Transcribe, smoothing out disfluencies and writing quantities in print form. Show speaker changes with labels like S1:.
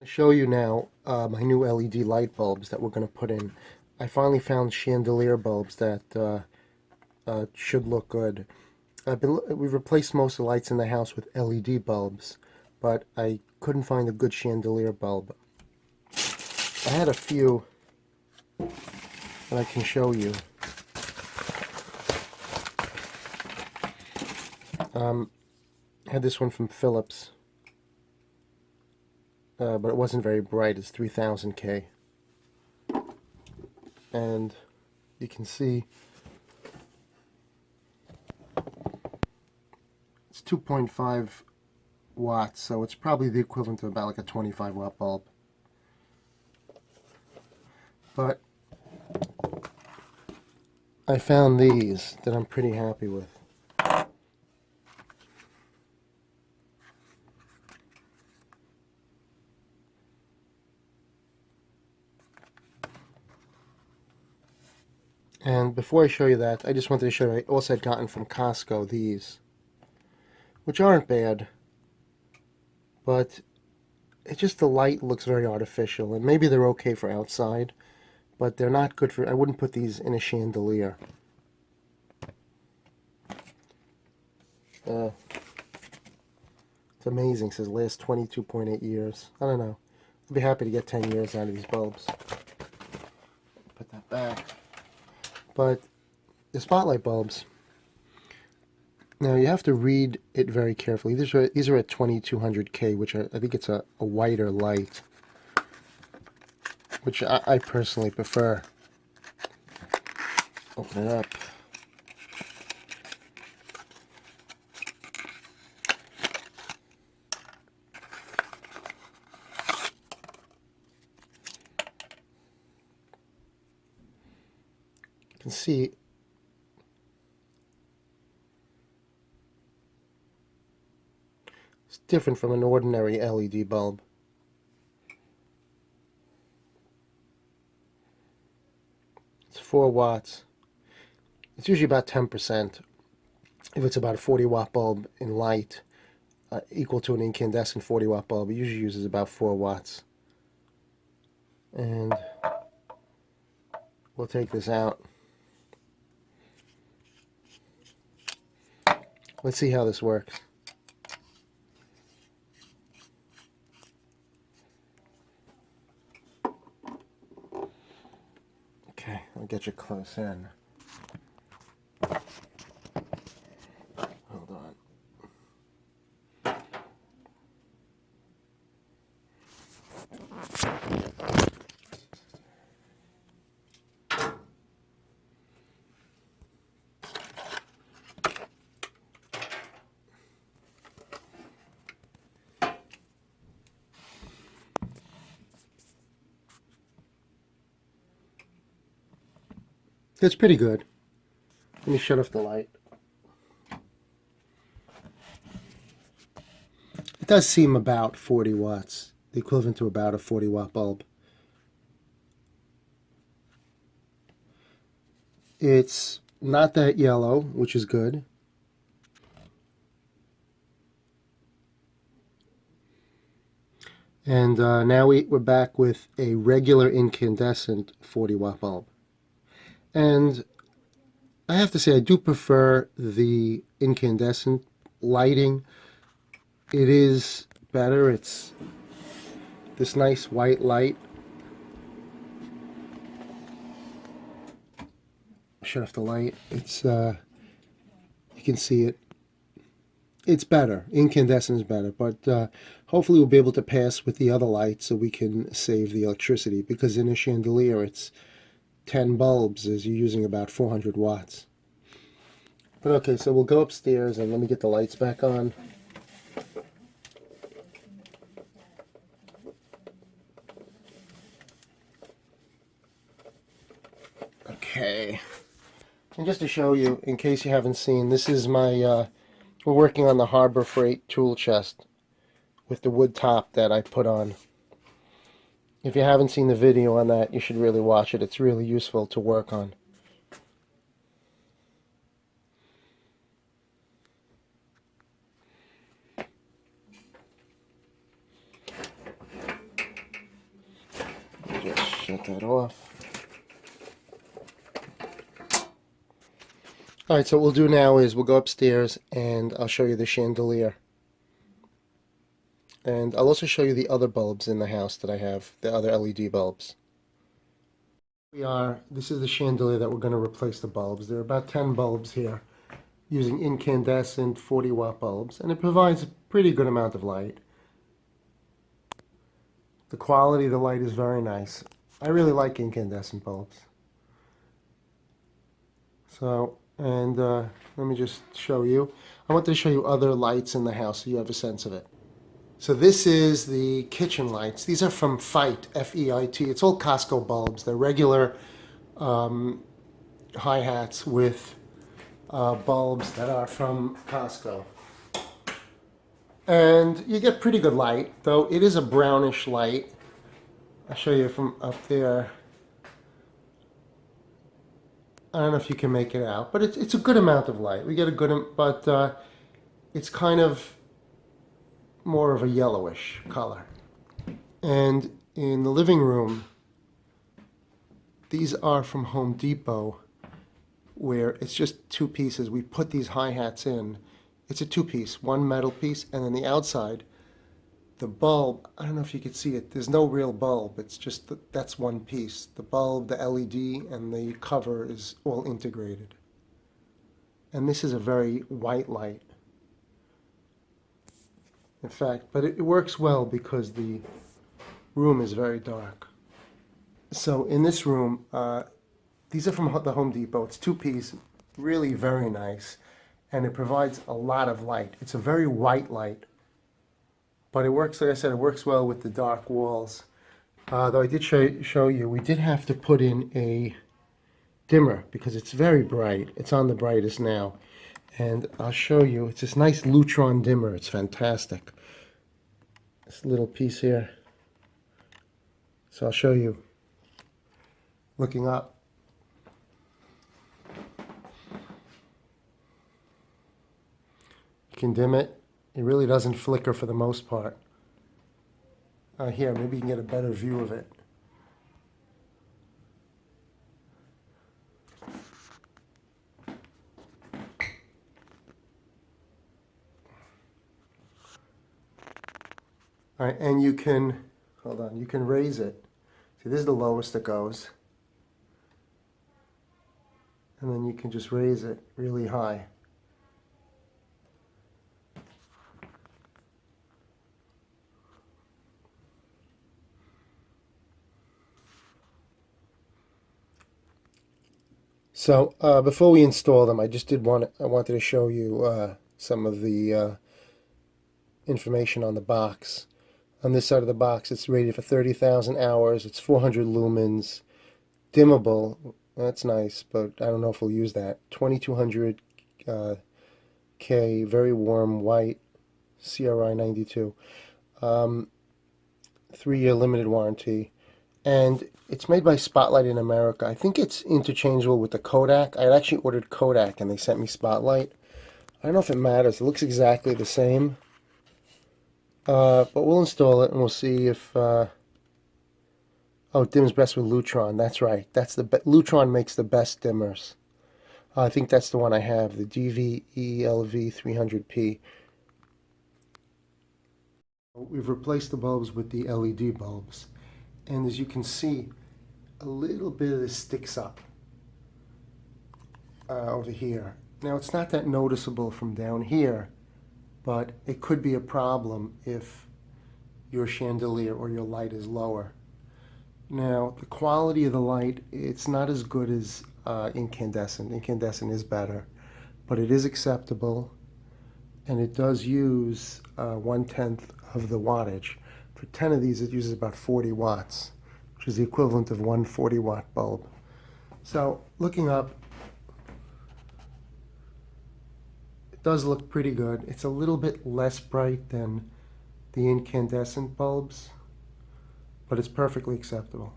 S1: show you now my new LED light bulbs that we're going to put in. I finally found chandelier bulbs that should look good. We've replaced most of the lights in the house with LED bulbs, but I couldn't find a good chandelier bulb. I had a few that I can show you. I had this one from Philips, but it wasn't very bright. It's 3000K, and you can see it's 2.5 watts, so it's probably the equivalent of about like a 25 watt bulb. But I found these that I'm pretty happy with. And before I show you that, I just wanted to show you I also had gotten from Costco these, which aren't bad, but it's just the light looks very artificial, and maybe they're okay for outside, but they're not good for, I wouldn't put these in a chandelier. It's amazing. It says last 22.8 years. I don't know. I'd be happy to get 10 years out of these bulbs. Put that back. But the Spotlite bulbs, now you have to read it very carefully. These are at 2200K, which I think it's a whiter light, which I personally prefer. Open it up. You can see it's different from an ordinary LED bulb. It's 4 watts. It's usually about 10%. If it's about a 40 watt bulb in light, equal to an incandescent 40 watt bulb, it usually uses about 4 watts. And we'll take this out. Let's see how this works. Okay, I'll get you close in. Hold on. It's pretty good. Let me shut off the light. It does seem about 40 watts, the equivalent to about a 40 watt bulb. It's not that yellow, which is good. And now we're back with a regular incandescent 40 watt bulb. And I have to say, I do prefer the incandescent lighting. It is better. It's this nice white light. Shut off the light. It's you can see it. It's better. Incandescent is better, but hopefully we'll be able to pass with the other lights so we can save the electricity, because in a chandelier it's 10 bulbs is you're using about 400 watts. But okay, so we'll go upstairs and let me get the lights back on. Okay. And just to show you, in case you haven't seen, this is my, we're working on the Harbor Freight tool chest with the wood top that I put on. If you haven't seen the video on that, you should really watch it. It's really useful to work on. get that off. Alright, so what we'll do now is we'll go upstairs and I'll show you the chandelier. And I'll also show you the other bulbs in the house that I have, the other LED bulbs. This is the chandelier that we're going to replace the bulbs. There are about 10 bulbs here using incandescent 40-watt bulbs, and it provides a pretty good amount of light. The quality of the light is very nice. I really like incandescent bulbs. So, and let me just show you. I want to show you other lights in the house so you have a sense of it. So this is the kitchen lights. These are from Feit, F-E-I-T. It's all Costco bulbs. They're regular hi-hats with bulbs that are from Costco. And you get pretty good light, though it is a brownish light. I'll show you from up there. I don't know if you can make it out, but it's a good amount of light. We get a good, but it's kind of more of a yellowish color. And in the living room, these are from Home Depot, where it's just two pieces. We put these hi-hats in. It's a two-piece, one metal piece, and then the outside, the bulb, I don't know if you can see it, there's no real bulb, it's just that's one piece. The bulb, the LED, and the cover is all integrated. And this is a very white light. In fact, but it works well because the room is very dark. So in this room, these are from the Home Depot. It's two-piece, really very nice, and it provides a lot of light. It's a very white light, but it works, like I said, it works well with the dark walls. Though I did show you, we did have to put in a dimmer because it's very bright. It's on the brightest now. And I'll show you, it's this nice Lutron dimmer. It's fantastic. This little piece here. So I'll show you. Looking up. You can dim it. It really doesn't flicker for the most part. Here, maybe you can get a better view of it. All right, and you can, hold on, you can raise it. See, this is the lowest it goes. And then you can just raise it really high. So before we install them, I wanted to show you some of the information on the box. On this side of the box, it's rated for 30,000 hours. It's 400 lumens, dimmable. That's nice, but I don't know if we'll use that. 2200 K, very warm white, CRI 92. 3-year limited warranty. And it's made by Spotlite in America. I think it's interchangeable with the Kodak. I had actually ordered Kodak and they sent me Spotlite. I don't know if it matters. It looks exactly the same. But we'll install it and we'll see if... oh, it dims best with Lutron. That's right. That's the Lutron makes the best dimmers. I think that's the one I have, the DVELV 300P. We've replaced the bulbs with the LED bulbs. And as you can see, a little bit of this sticks up over here. Now, it's not that noticeable from down here, but it could be a problem if your chandelier or your light is lower. Now, the quality of the light, it's not as good as incandescent. Incandescent is better, but it is acceptable, and it does use 1/10 of the wattage. For 10 of these, it uses about 40 watts, which is the equivalent of one 40-watt bulb. So, looking up, it does look pretty good. It's a little bit less bright than the incandescent bulbs, but it's perfectly acceptable.